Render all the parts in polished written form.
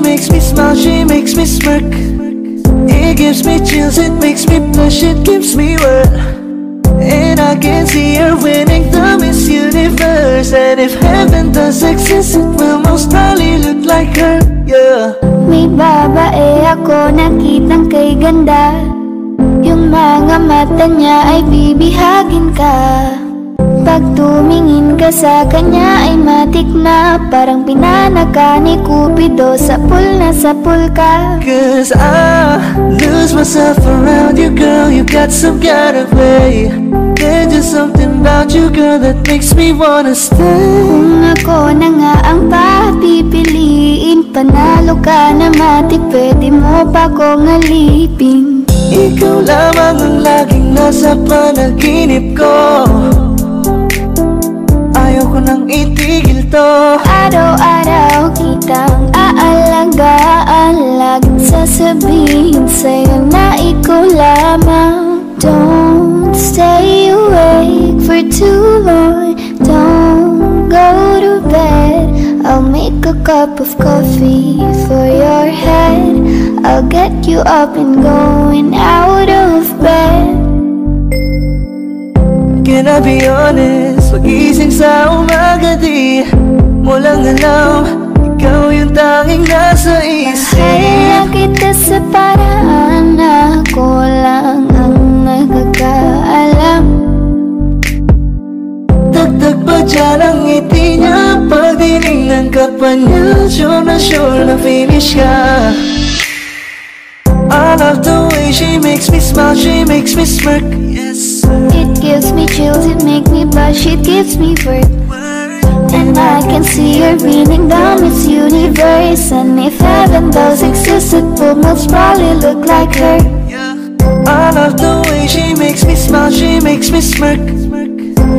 makes me smile, she makes me smirk. It gives me chills, it makes me blush, it gives me wet. And I can see her winning the Miss Universe. And if heaven does exist, it will most probably look like her, yeah. May babae ako nakitang kay ganda. Yung mga mata niya ay bibihagin ka. Pag tumingin ka sa kanya ay matik na. Parang pinanaka ni Cupido, sapul na sapul ka. Cause I lose myself around you, girl. You got some kind of way. There's just something about you, girl, that makes me wanna stay. Kung ako na nga ang papipiliin, panalo ka na matik, pwede mo pa kong alipin. Ikaw lamang ang laging nasa panaginip ko. Ayaw ko nang itigil to. Araw-araw kitang aalagaan, laging sasabihin sa'yo na ikaw lamang. Don't stay awake for too long, don't go to bed. I'll make a cup of coffee for your head. I'll get you up and going out of bed. Can I be honest? Pag-ising sa umaga di mo lang alam, ikaw yung tanging nasa isip. Mahal kita sa paraan na ako lang ang nagkakaalam. Dagdag pa dyan ang ngiti niya, pag dinignan ka pa niya, sure na finish ka. I love the way she makes me smile, she makes me smirk. Yes, it gives me chills, it makes me blush, it gives me work. And I can see her winning down Miss Universe. And if heaven does exist, it will most probably look like her. I love the way she makes me smile, she makes me smirk.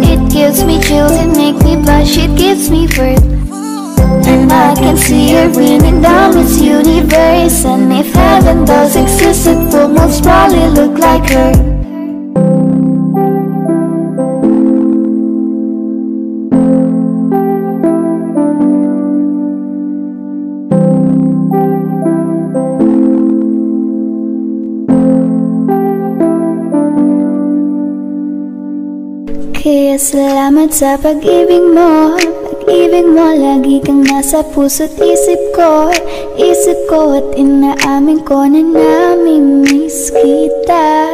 It gives me chills, it makes me blush, it gives me worth. And I can see her winning down Miss Universe. And if heaven does exist, it will most probably look like her. Kaya salamat sa pag-ibig mo. Pag-ibig mo, lagi kang nasa puso't isip ko. Isip ko at inaamin ko na namimiss kita.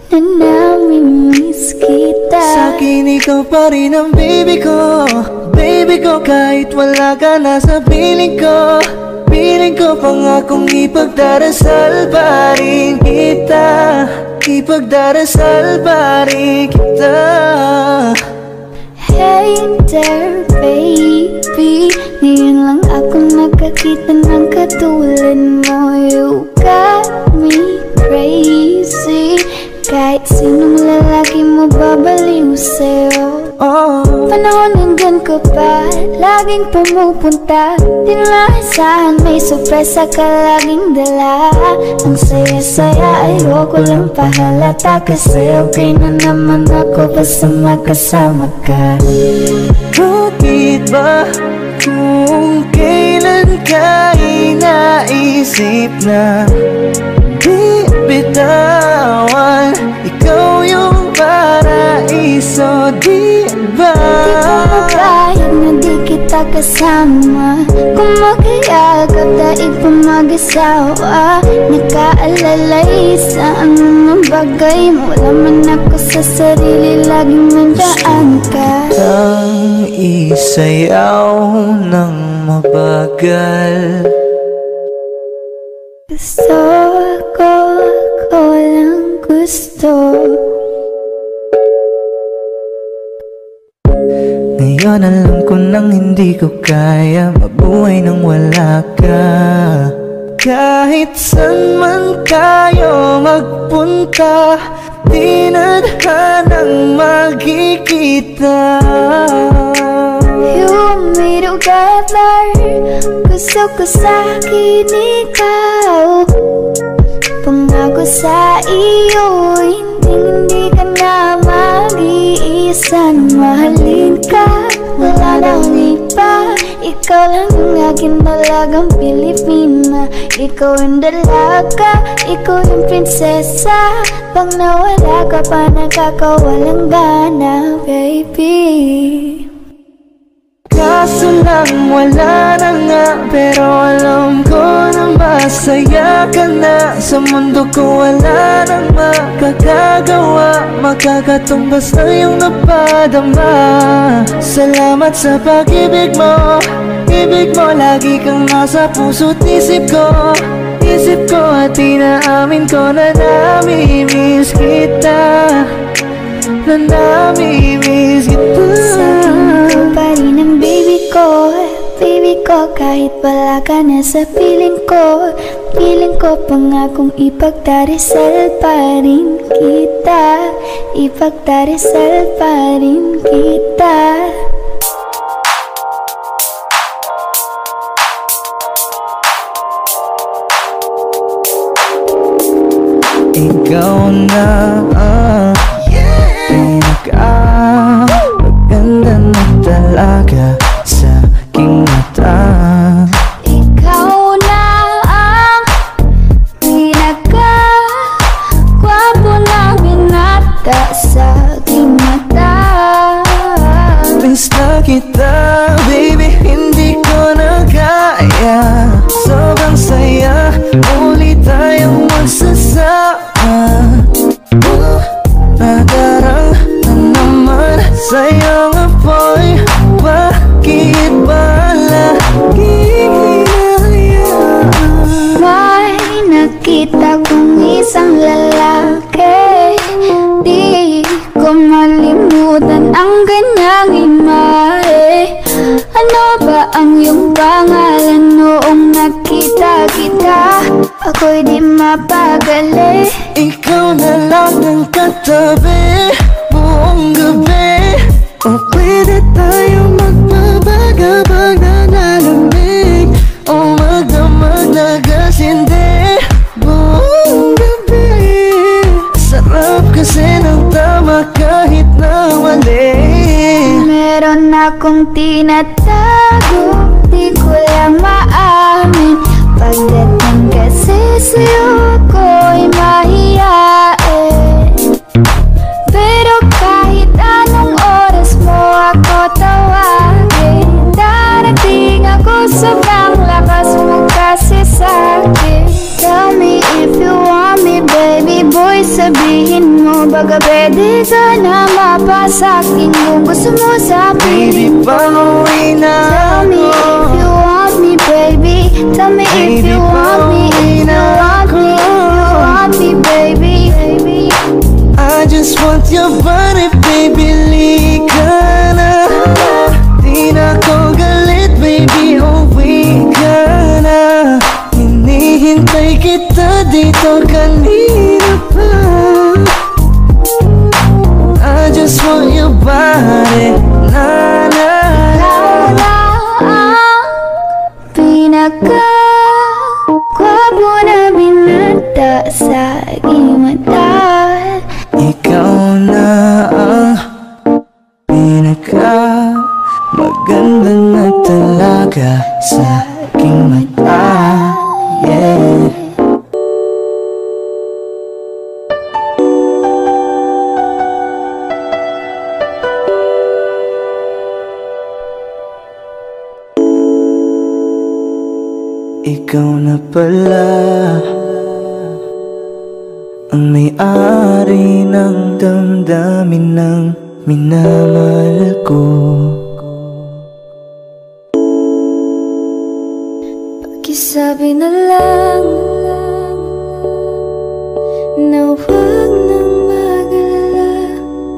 Na namimiss kita. Sa'kin ikaw pa rin ang baby ko. Baby ko, kahit wala ka na sa piling ko. Piling ko pangakong ipagdarasal pa rin kita. Ipagdarasal pa rin kita. Hey there baby, ngayon lang ako nakakita ng katulad mo. You got me crazy, kahit sinong lalaki mo babaliw sa'yo. Panahon nandun ka pa, laging pumupunta. Di nalasahan, may sorpresa ka laging dala. Ang saya-saya, ayoko lang pahalata. Kasi okay na naman ako basta makasama ka. Bakit ba kung kailan ka inaisip na di bitawan? Ikaw yung paraiso, di ba? Di ko mapayag na di kita kasama. Kung mag-iagap daig pa mag-asawa. Nakaalalay sa anumang bagay. Wala man ako sa sarili, laging nandaan ka. Ang isayaw ng mabagal. Gusto ko lang gusto. Ngayon alam ko nang hindi ko kaya mabuhay nang wala ka. Kahit saan man tayo magpunta, di nadhanang magkikita. You me together, gusto ko sa'kin ikaw. Pangako sa iyo, hindi ka na mag-iisa. Mahalin ka, wala nang iba. ikaw lang yung aking dalagang Pilipina. Ikaw yung dalaga, ikaw yung prinsesa. Pag nawala ka pa nakakawalang gana, baby. Kaso lang wala na nga, pero alam ko na masaya ka na. Sa mundo ko wala nang makakagawa, makakatumbas na yung napadama. Salamat sa pag-ibig mo, ibig mo lagi kang nasa puso't isip ko. Isip ko at inaamin ko na nami-miss kita, na nami-miss kita. Sa'kin ko pa rin ang baby ko, baby ko. Kahit wala ka na sa piling ko, piling ko pangakong ipagdarasal pa rin kita, ipagdarasal pa rin kita. Ikaw na ang maganda na talaga sa aking mata. Ikaw na ang pinaka-gwapo na binata sa aking mata. Miss na kita, baby, hindi ko na kaya. Sobrang saya, muli tayong magsasama. Nadarang na naman sa'yo nga boy, bakit ba laging hinahayaan? May nakita kong isang lalaki, di ko malimutan ang kanyang imahe. Ano ba ang iyong pangalan noong nakita kita? Ako'y di mapagali. Ikaw na lang ang katabi buong gabi. O pwede tayo magbabagabag na nalamig, o magdamag na gasindi buong gabi. Sarap kasi ng tama kahit na mali. Meron akong tinatago, di ko lang maamin. Pagdating kasi sa'yo ako'y mahiyain. Pero kahit anong oras mo ako tawagin, darating ako, sobrang lakas mo kasi sa'kin. Tell me if you want me, baby boy, sabihin mo. Baga pwede ka na mapasakin kung gusto mo sa piling ko. Tell me if you want me, baby. Tell me if you want me, if you want me, if you want me, baby. I just want your body, baby, lika na. Di na ko galit, baby, uwi ka na. Hinihintay kita dito kanina pa. I just want your body, na na. Ikaw na ang pinaka-gwapo na binata sa aking mata. Ikaw na ang maganda na talaga sa aking mata. Yeah. Ikaw na pala ang may-ari ng damdamin ng minamahal ko. Pakisabi na lang na huwag nang mag-alala,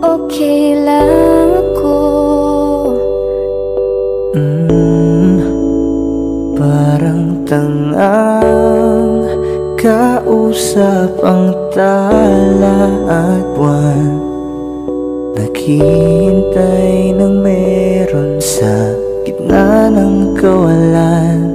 okay lang ako. Parang tangang kausap ang tala at buwan, naghihintay ng meron sa gitna ng kawalan.